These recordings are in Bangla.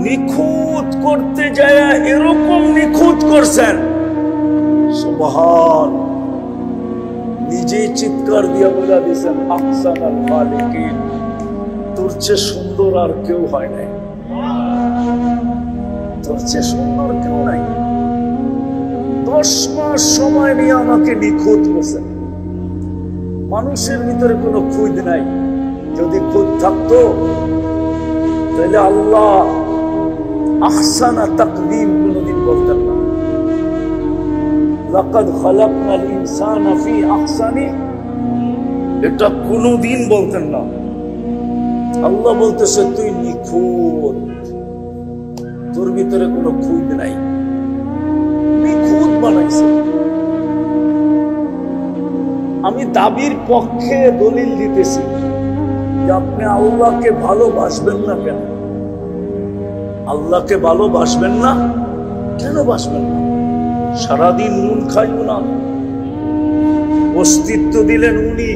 নিখুঁত করতে যায় এরকম নিখুঁত করছেন, সুবহান। নিজেই চিৎকার দিয়ে বলে দিয়েছেন আহসানুল খালিকিন, তোর চেয়ে সুন্দর আর কেউ হয় নাই, তোর চেয়ে সুন্দর কেউ নাই। 10 মাস সময় নিয়ে আমাকে নিখুঁত করছেন। মানুষের ভিতরে কোনো খুঁত নাই, যদি খুঁত থাকতো তাহলে আল্লাহ আহসানা তাকদীম কোনদিন বলতেন না। লাকাদ খালাকনাল ইনসানা ফি আহসানি, এটা কোনদিন বলতেন না। আল্লাহ বলতেছে তুই নিখুঁত, তোর ভিতরে কোনো খুঁত নাই, নিখুঁত বানাইছে। আমি দাবির পক্ষে দলিল দিতেছি যে আপনি আল্লাহকে ভালোবাসবেন না কেন? আল্লাহকে ভালোবাসবেন না কেন? বাসবেন না, সারাদিন নুন খাইও না, অস্তিত্ব দিলেন উনি,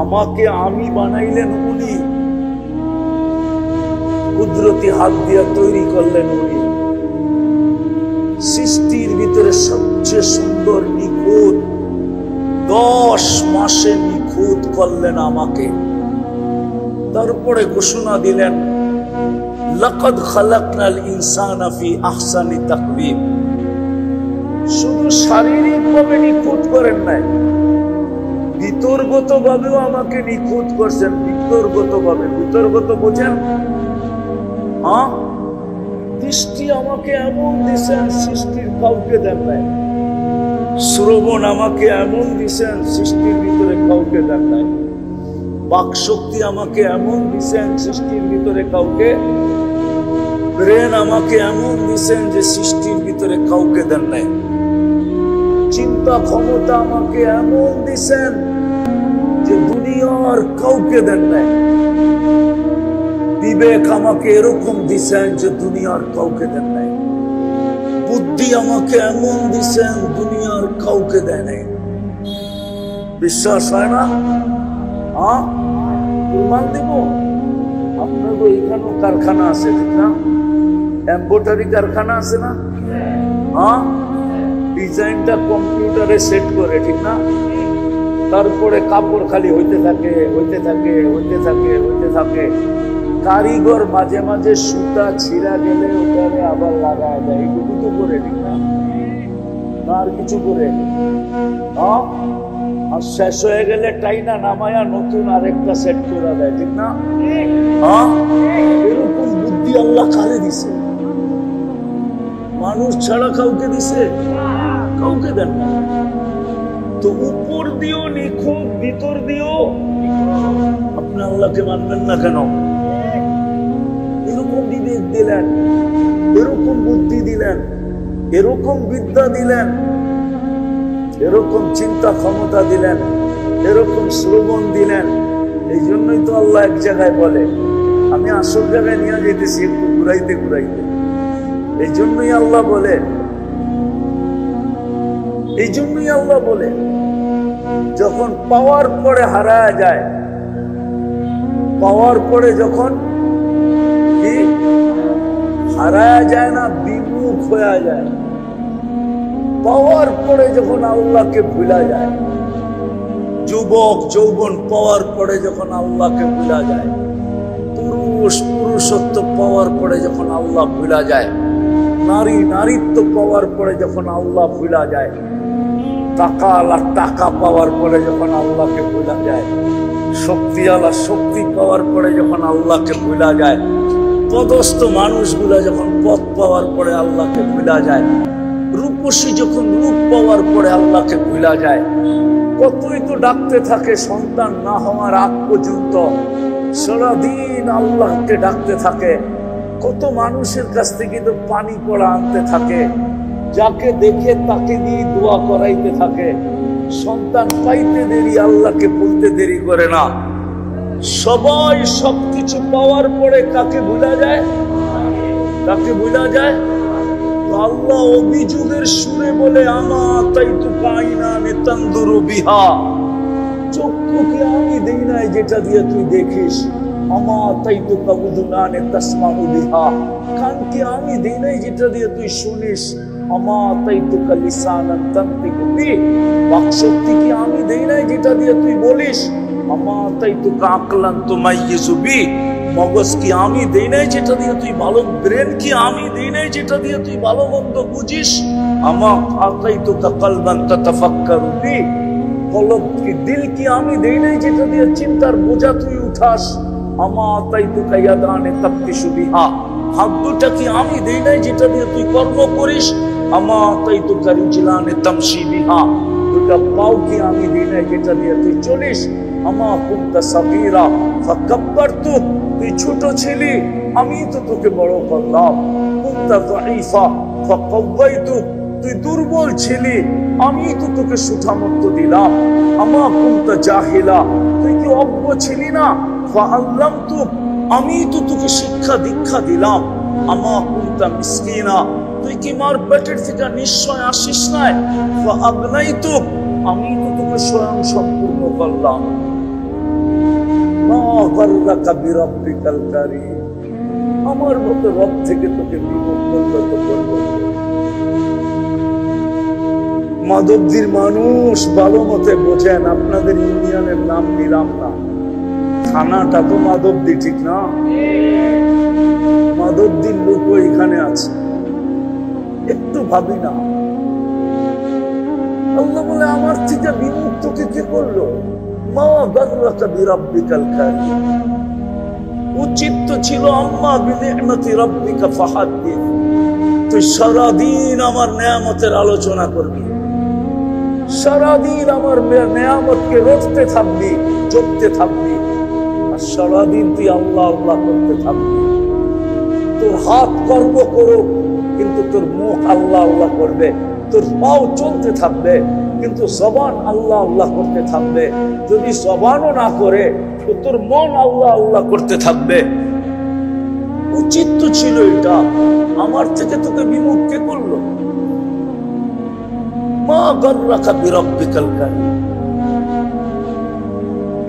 আমাকে আমি বানাইলেন উনি, কুদরতি হাত দিয়ে তৈরি করলেন উনি, সৃষ্টির ভিতরে সবচেয়ে সুন্দর নিখুঁত, 10 মাসে নিখুঁত করলেন আমাকে। তারপরে ঘোষণা দিলেন লাকাদ খালাকনাল ইনসানা ফি আহসানি তাকওয়িম। শুধু শারীরিকভাবে নিখুঁত করেন নাই, বিতর্গত ভাবেও আমাকে নিখুঁত করছেন। বিতর্গত ভাবে, বিতর্গত বোঝেন? হ্যাঁ, দৃষ্টি আমাকে এমন দিয়েছেন সৃষ্টির কাউকে দেন নাই। শ্রবণ আমাকে এমন দিয়েছেন সৃষ্টির ভিতরে কাউকে দেন নাই। বাকশক্তি আমাকে এমন দিয়েছেন সৃষ্টির ভিতরে কাউকে, ব্রেন আমাকে এমন দিয়েছেন যে সৃষ্টির ভিতরে কাউকে দেন নাই। চিন্তা ক্ষমতা আমাকে এমন দিয়েছেন যে দুনিয়ার কাউকে দেন নাই। বিবেক আমাকে এরকম দিয়েছেন যে দুনিয়ার কাউকে দেন নাই। বুদ্ধি আমাকে এমন দিয়েছেন দুনিয়ার কাউকে দেয় নাই। বিশ্বাস হয় না? হ্যাঁ, প্রমাণ দিব। আপনার তো এখানেও কারখানা আছে, ঠিক না? এম্ব্রয়ডারি কারখানা আছে না? হ্যাঁ, ডিজাইনটা কম্পিউটারে সেট করে, ঠিক না? তারপরে কাপড় খালি হইতে থাকে, হইতে থাকে, হইতে থাকে, হইতে থাকে। কারিগর মাঝে মাঝে সুতা ছিঁড়া গেলে ওখানে আবার লাগায় দেয়, এগুলো তো করে, ঠিক না? আর কিছু করে, হ্যাঁ, আর শেষ হয়ে গেলে টাইনা নামায়া নতুন আরেকটা সেট করে দেয়, ঠিক না? হ্যাঁ, এরকম বুদ্ধি আল্লাহ কারে দিছে? মানুষ ছাড়া কাউকে দিছে? কাউকে দেন না। তো উপর দিও নিখুঁত, ভিতর দিও আপনি আল্লাহকে মানবেন না কেন? এরকম বিবেক দিলেন, এরকম বুদ্ধি দিলেন, এরকম বিদ্যা দিলেন, এরকম চিন্তা ক্ষমতা দিলেন, এরকম শ্রবণ দিলেন। এই জন্যই তো আল্লাহ এক জায়গায় বলে আমি আসল জায়গায় নিয়ে যেতেছি একটু ঘুরাইতে ঘুরাইতে। এই জন্যই আল্লাহ বলে, এই জন্যই আল্লাহ বলে যখন পাওয়ার পরে হারায় যায়, পাওয়ার পরে যখন কি হারায় যায় না, বিমুখ হয়ে যায়। পাওয়ার পরে যখন আল্লাহকে ভুলা যায়, যুবক যৌবন পাওয়ার পরে যখন আল্লাহকে ভুলা যায়, পুরুষ পুরুষত্ব পাওয়ার পরে যখন আল্লাহ ভুলা যায়, নারী নারীত্ব পাওয়ার পরে যখন আল্লাহ ভুলা যায়, টাকা আলা টাকা পাওয়ার পরে যখন আল্লাহকে ভুলা যায়, শক্তি আলা শক্তি পাওয়ার পরে যখন আল্লাহকে ভুলা যায়, পদস্থ মানুষগুলা যখন পদ পাওয়ার পরে আল্লাহকে ভুলা যায়, রূপসী যখন রূপ পাওয়ার পরে আল্লাহকে ভুলা যায়। কতই তো ডাকতে থাকে সন্তান না হওয়ার আগ পর্যন্ত, সারাদিন আল্লাহকে ডাকতে থাকে। কত মানুষের কাছ থেকে তো পানি পড়া আনতে থাকে, যাকে দেখে তাকে দিয়ে দোয়া করাইতে থাকে। সন্তান পাইতে দেরি, আল্লাহকে বলতে দেরি করে না। সবাই সবকিছু পাওয়ার পরে কাকে ভুলা যায়? কাকে ভুলা যায়? আল্লাহ অভিযোগের সুরে বলে আমা তাই তো কাইনা নেতান্দুরু বিহা, চক্ষুকে আমি দেই নাই যেটা দিয়ে তুই দেখিস। আমা তাইতুকা উযুনান তাসমাউ বিহা, কানকে আমি দেই নাই যেটা দিয়ে তুই শুনিস। আমা তাইতুকা লিসানান তানতিকু বিহি, বাকশক্তি কি আমি দেই নাই যেটা দিয়ে তুই বলিস। আমা তাইতুকা আকলান তুমাইয়িজু বিহি, মগজ কি আমি দেই নাই যেটা দিয়ে তুই ভালো, ব্রেন কি আমি দেই নাই যেটা দিয়ে তুই ভালো মন্দ বুঝিস। আমা আতাইতুকা কলবান তাতাফাক্কারু বিহি, কলব কি দিল কি আমি দেই নাই যেটা দিয়ে চিন্তার বোঝা তুই উঠাস। আমা আতাইতুকা ইয়াদান তাবতিশু বিহা, হাত দুটা কি আমি দেই নাই যেটা দিয়ে তুই কর্ম করিস। আমা আতাইতুকা রিজলান তামশি বিহা, দুটা পাও কি আমি দেই নাই যেটা দিয়ে তুই চলিস। আমা কুনতা সাগীরা ফাকাব্বারতুক, তুই ছোট ছিলি আমি তো তোকে বড় করলাম। কুনতা যায়ীফা ফাকাওয়াইতুক, তুই দুর্বল ছিলি আমি তো তোকে সুঠামত্ব দিলাম। আমা কুনতা জাহিলা, তুই কি অজ্ঞ ছিলি না। ফাআল্লামতুক, আমি তো তোকে শিক্ষা দীক্ষা দিলাম। আমা কুনতা মিসকিনা, তুই কি মার পেটের থেকে নিশ্চয় আসিস নাই। ফাআগনাইতুক, আমি তো তোকে স্বয়ং সম্পূর্ণ করলাম। মা গাররাকা বিরাব্বিকাল কারীম, আমার মতো রব থেকে তোকে বিমুখ করলো তো করলো। মাধবদীর মানুষ ভালো মতে বোঝেন, আপনাদের ইউনিয়নের নাম নিলাম না, থানাটা তো মাধবদী, ঠিক না? মাধবদীর লোক এখানে আছে, একটু ভাবি না। আল্লাহ বলে আমার থেকে বিমুখ তোকে কে করলো। মা গাররাকা বিরাব্বিকাল কারীম, উচিত তো ছিল আম্মা বিনি'মাতি রাব্বিকা ফাহাদ্দিস, তুই সারাদিন আমার নেয়ামতের আলোচনা করবি, সারাদিন আমার নেয়ামতকে রটতে থাকবি, জপতে থাকবি, আর সারাদিন তুই আল্লাহ আল্লাহ করতে থাকবি। তোর হাত কর্ম করো কিন্তু তোর মুখ আল্লাহ আল্লাহ করবে, তোর পাও চলতে থাকবে কিন্তু জবান আল্লাহ আল্লাহ করতে থাকবে। যদি জবানও না করে তো তোর মন আল্লাহ আল্লাহ করতে থাকবে। উচিত তো ছিল এটা, আমার থেকে তোকে বিমুখ কে করলো। মা গাররাকা বিরাব্বিকাল কারীম,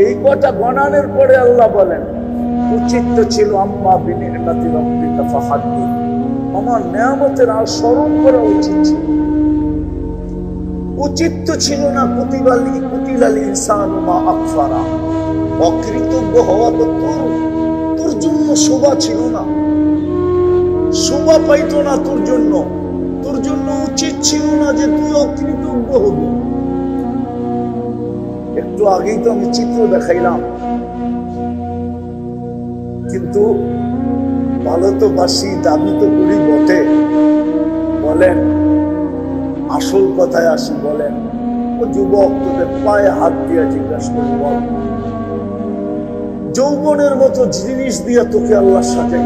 এই কথা গণানোর পরে আল্লাহ বলেন উচিত তো ছিল আম্মা বিনি'মাতি রাব্বিকা ফাহাদ্দিস, আমার নেয়ামতের আর স্মরণ করা উচিত ছিল। উচিত তো ছিল না কুতিলাল ইনসানু মা আকফারা, অকৃতজ্ঞ হওয়া তো তোর জন্য শোভা ছিল না, শোভা পাইতো না তোর জন্য। তোর জন্য উচিত ছিল না যে তুই অকৃতজ্ঞ হবি। একটু আগেই তো আমি চিত্র দেখাইলাম, কিন্তু ভালো তো বাসি, দাবি তো করি বটে। বলেন, আসল কথায় আসি, বলেন ও যুবক, তোদের পায়ে হাত দিয়ে জিজ্ঞাসা করি, বল যৌবনের মতো জিনিস দিয়ে তোকে আল্লাহ সাজাই,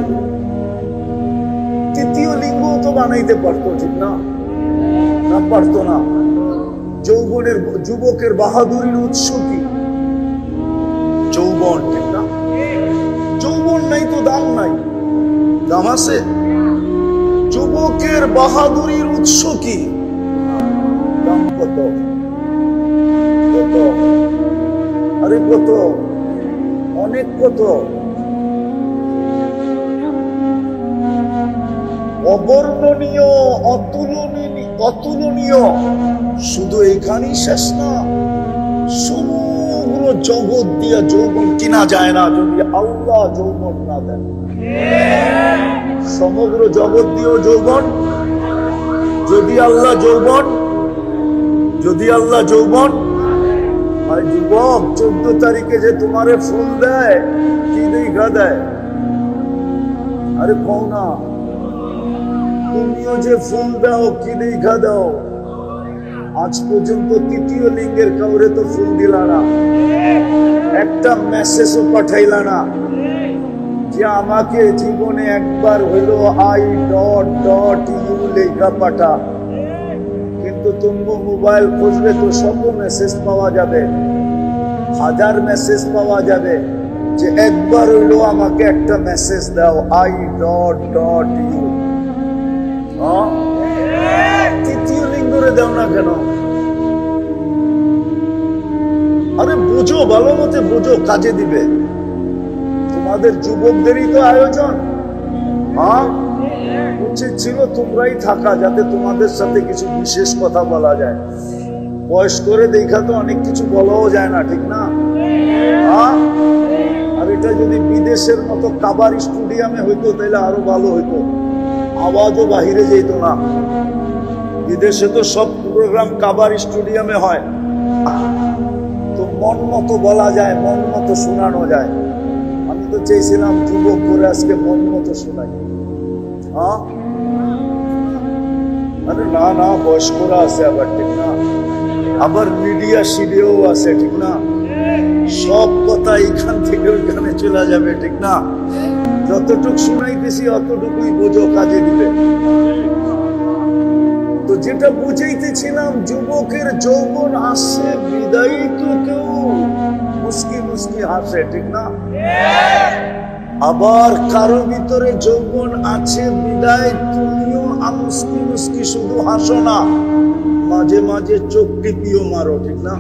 তৃতীয় লিঙ্গ তো বানাইতে পারতো, ঠিক না? না পারতো না। যুবকের বাহাদুরির উৎস কি? যৌবন, ঠিক না? যৌবন নাই তো দাম নাই, দাম আছে? যুবকের বাহাদুরির উৎস কি? দাম কত? কত? আরে কত? অনেক কত? অবর্ণনীয়, অতুলনীয়। শুধু এখানেই শেষ না, সমগ্র জগৎ দিয়ে যৌবন কিনা যায় না যদি আল্লাহ যৌবন না দেন। সমগ্র জগৎ দিয়েও যৌবন, যদি আল্লাহ যৌবন, যদি আল্লাহ যৌবন। আর যুবক, 14 তারিখে যে তোমারে ফুল দেয়, কি দেখা দেয়? আরে কও না, তুমিও যে ফুল দাও কি দেখা দাও? আজ পর্যন্ত তৃতীয় লিঙ্গের কাউরে তো ফুল দিলা না, একটা মেসেজও পাঠাইলা না যে আমাকে জীবনে একবার হইলো I.U লেখা পাঠা। কিন্তু তুমি মোবাইল খুঁজলে তো শত মেসেজ পাওয়া যাবে, হাজার মেসেজ পাওয়া যাবে, যে একবার হইলো আমাকে একটা মেসেজ দাও I.U। তৃতীয় লিঙ্গরে দাও না কেন? আরে বুঝো, ভালো মতে বুঝো, কাজে দিবে। তোমাদের যুবকদেরই তো আয়োজন। হ্যাঁ, উচিত ছিল তোমরাই থাকা, যাতে তোমাদের সাথে কিছু বিশেষ কথা বলা যায়। বয়স করে দেখা তো অনেক কিছু বলাও যায় না, ঠিক না? হ্যাঁ, আর এটা যদি বিদেশের মতো কাবার স্টুডিয়ামে হইতো তাহলে আরো ভালো হইতো, আওয়াজও বাহিরে যেত না। বিদেশে তো সব প্রোগ্রাম কাবার স্টুডিয়ামে হয়, তো মন মতো বলা যায়, মন মতো শোনানো যায়। আমি তো চেয়েছিলাম যুবক করে আজকে মন মতো শোনাই। হ্যাঁ, আরে না না, বয়স্করা আছে আবার, ঠিক না? আবার মিডিয়া সিডিও আছে, ঠিক না? সব কথা এইখান থেকে ওইখানে চলে যাবে, ঠিক না? যতটুকু শুনাইতেছি অতটুকুই বোঝো, কাজে দিবে। তো যেটা বুঝাইতেছিলাম, যুবকের যৌবন আসছে বিদায়ী তো কেউ মুস্কি মুস্কি হাসে, ঠিক না? আবার কারো ভিতরে যৌবন আছে বিদায় তুমিও মুস্কি মুস্কি শুধু হাসো না, মাঝে মাঝে চোখ টিপিও মারো, ঠিক না?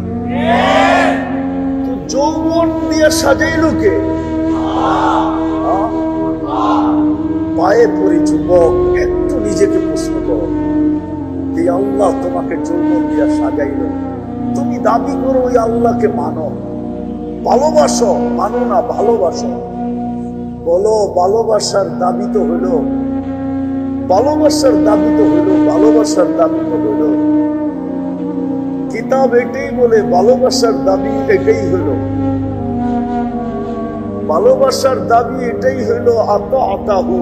তো যৌবন দিয়ে সাজাইলো কে? পায়ে পড়ি যুবক, একটু নিজেকে প্রশ্ন করো, এই আল্লাহ তোমাকে যৌবন দিয়ে সাজাইলো, তুমি দাবি করো ওই আল্লাহকে মানো, ভালোবাসো, মানো না ভালোবাসো। বলো ভালোবাসার দাবি তো হইল, ভালোবাসার দাবি তো হইল, ভালোবাসার দাবি তো হইল। কিতাব এটাই বলে ভালোবাসার দাবি এটাই হইল, ভালোবাসার দাবি এটাই হইল। আতাহু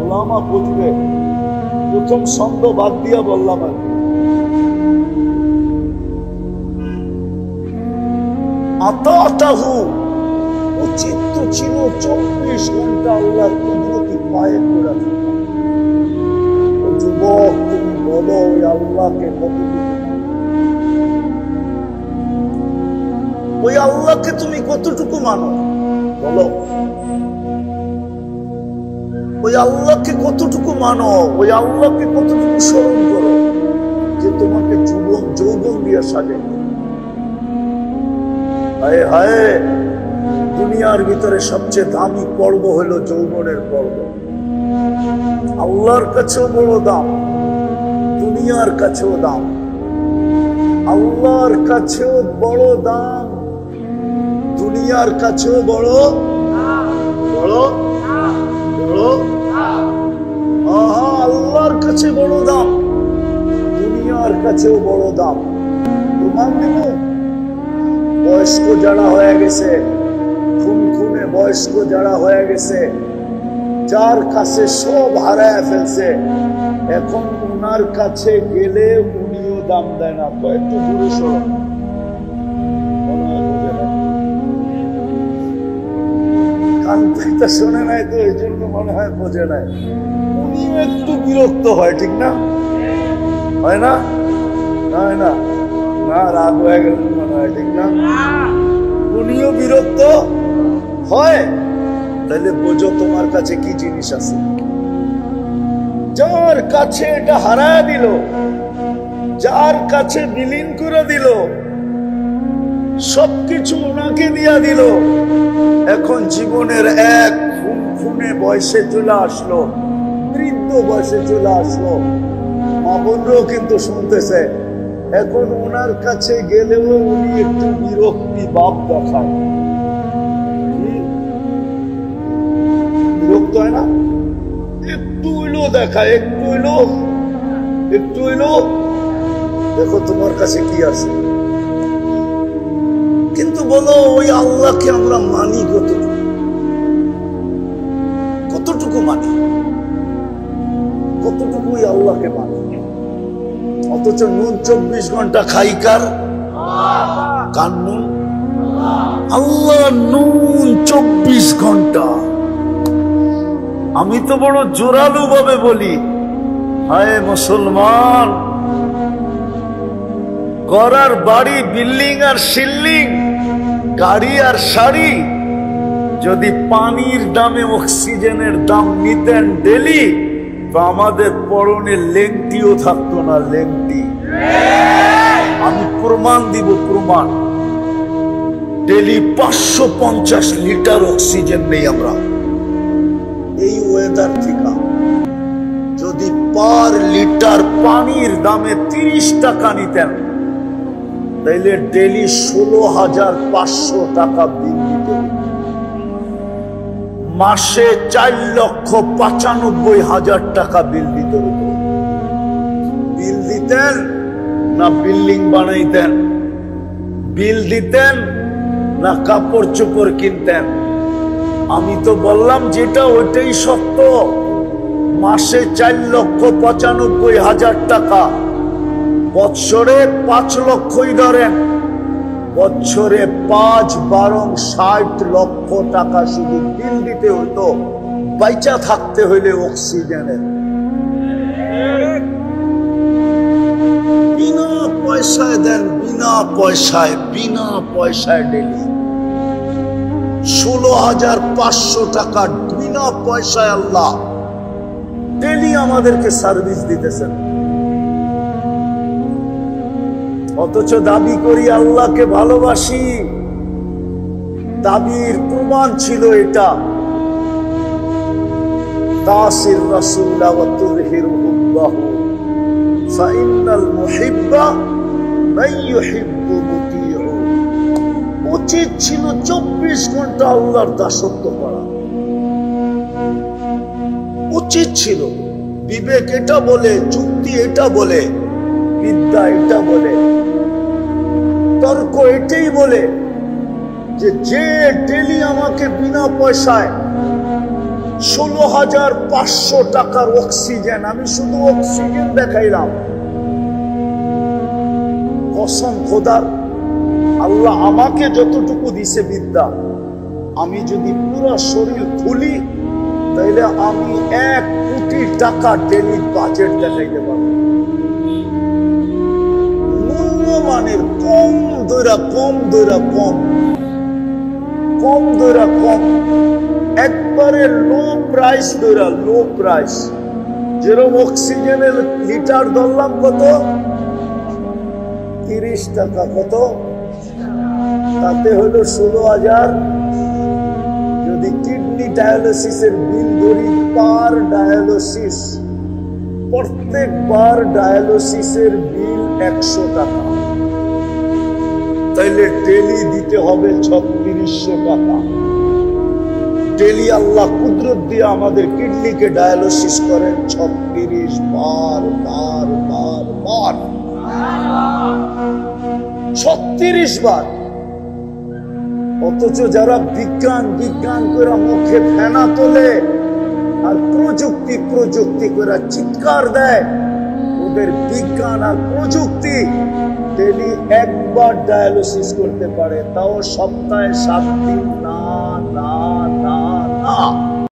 ওলামা বুঝবে, প্রথম ছন্দ বাদ দিয়া বললাম আর কি। আতাহু উচিত তো ছিল 24 ঘন্টা আল্লাহর কুদরতি পায়ে পড়া। যুবক তুমি বলো ওই আল্লাহকে কতটুকু, ওই আল্লাহকে তুমি কতটুকু মানো? বলো ওই আল্লাহকে কতটুকু মানো, ওই আল্লাহকে কতটুকু স্মরণ করো যে তোমাকে যৌবন দিয়ে সাজে। হায় হায়, দুনিয়ার ভিতরে সবচেয়ে দামি পর্ব হলো যৌবনের পর্ব। আল্লাহর কাছেও বড় দাম, দুনিয়ার কাছেও দাম। আল্লাহর কাছেও বড় দাম, দুনিয়ার কাছেও বড় বড় বড়। আল্লাহর কাছে বড় দাম, দুনিয়ার কাছেও বড় দাম। প্রমাণ দিব, বয়স্ক যারা হয়ে গেছে, খুনে বয়স্ক যারা হয়ে গেছে, যার কাছে সব হারায় ফেলছে, এখন ওনার কাছে গেলে উনিও দাম দেয় না। তো একটু দূরে সরো, কানটা শোনে নাই তো এই জন্য মনে হয় বোঝে নাই। উনিও একটু বিরক্ত হয়, ঠিক না? হয় না? হয় না? না, রাগ হয়ে গেল মনে হয়, ঠিক না? উনিও বিরক্ত হয়। তাহলে বোঝো তোমার কাছে কি জিনিস আছে। যার কাছে এটা হারায় দিল, যার কাছে বিলীন করে দিল, সবকিছু ওনাকে দিয়া দিল, এখন জীবনের এক খুনে বয়সে চলে আসলো, বৃদ্ধ বয়সে চলে আসলো। মা বোনরাও কিন্তু শুনতেছে, এখন ওনার কাছে গেলেও উনি একটু বিরক্তি ভাব দেখায়। বিরক্ত হয় না? একটু হইলো দেখায়, একটু হইলো, একটু হইলো দেখো তোমার কাছে কি আছে। কিন্তু বলো ওই আল্লাহকে আমরা মানি কতটুকু? কতটুকু মানি? কতটুকু ওই আল্লাহকে মানি? অথচ নুন 24 ঘন্টা খাই কার? কার নুন? আল্লাহ নুন 24 ঘন্টা। আমি তো বড় জোরালো ভাবে বলি, হায় মুসলমান, গড়ার বাড়ি, বিল্ডিং আর শিল্ডিং, গাড়ি আর শাড়ি, যদি পানির দামে অক্সিজেনের দাম নিতেন ডেলি, তো আমাদের পরনে লেংটিও থাকতো না। লেংটি আমি প্রমাণ দিব, প্রমাণ। ডেলি 550 লিটার অক্সিজেন নেই আমরা। এই ওয়েদার থেকে যদি পার লিটার পানির দামে 30 টাকা নিতেন, তাইলে ডেলি 16,500 টাকা বিল দিতে হতো। মাসে 4,95,000 টাকা বিল দিতে হতো। বিল দিতেন না বিল্ডিং বানাইতেন? বিল দিতেন না কাপড় চোপড় কিনতেন? আমি তো বললাম যেটা ওইটাই সত্য। মাসে 4,95,000 টাকা, বৎসরে 5 লক্ষই ধরেন, বছরে 5-12 60 লক্ষ টাকা শুধু বিল দিতে হতো বাইচা থাকতে হইলে অক্সিজেনের। বিনা পয়সায় দেন, বিনা পয়সায় ডেলি 16,500 টাকা বিনা পয়সায় আল্লাহ ডেলি আমাদেরকে সার্ভিস দিতেছেন। অথচ দাবি করি আল্লাহকে ভালোবাসি। দাবির প্রমাণ ছিল এটা, তাসির রাসূলুল্লাহ ওয়া তুযহিরু হুব্বাহু ফাইন্নাল মুহিব্বা মান ইউহিব্বু মুতিউ। উচিত ছিল 24 ঘন্টা আল্লাহর দাসত্ব করা, উচিত ছিল। বিবেক এটা বলে, যুক্তি এটা বলে, বিদ্যা এটা বলে, তর্ক এটাই বলে যে ডেলি আমাকে বিনা পয়সায় 16,500 টাকার অক্সিজেন, আমি শুধু অক্সিজেন দেখাইলাম। কসম খোদার, আল্লাহ আমাকে যতটুকু দিছে বিদ্যা, আমি যদি পুরো শরীর খুলি তাহলে আমি 1 কোটি টাকা ডেলি বাজেট দেখাইতে পারবো। মূল্যমানের কম একবারে লো প্রাইস, যেরকম অক্সিজেনের লিটার ধরলাম কত, 30 টাকা, কত তাতে হলো 16,000। যদি কিডনি ডায়ালিসিসের বিল ধরি, পার ডায়ালিসিস, প্রত্যেকবার ডায়ালিসিসের বিল 100 টাকা, তাইলে ডেলি দিতে হবে 3600 টাকা। ডেলি আল্লাহ কুদরত দিয়ে আমাদের কিডনিকে ডায়ালিসিস করেন 36 বার 36 বার। অথচ যারা বিজ্ঞান করে মুখে ফেনা তোলে আর প্রযুক্তি করে চিৎকার দেয়, ওদের বিজ্ঞান আর প্রযুক্তি ডেলি একবার ডায়ালিসিস করতে পারে, তাও সপ্তাহে 7 দিন। না না না না,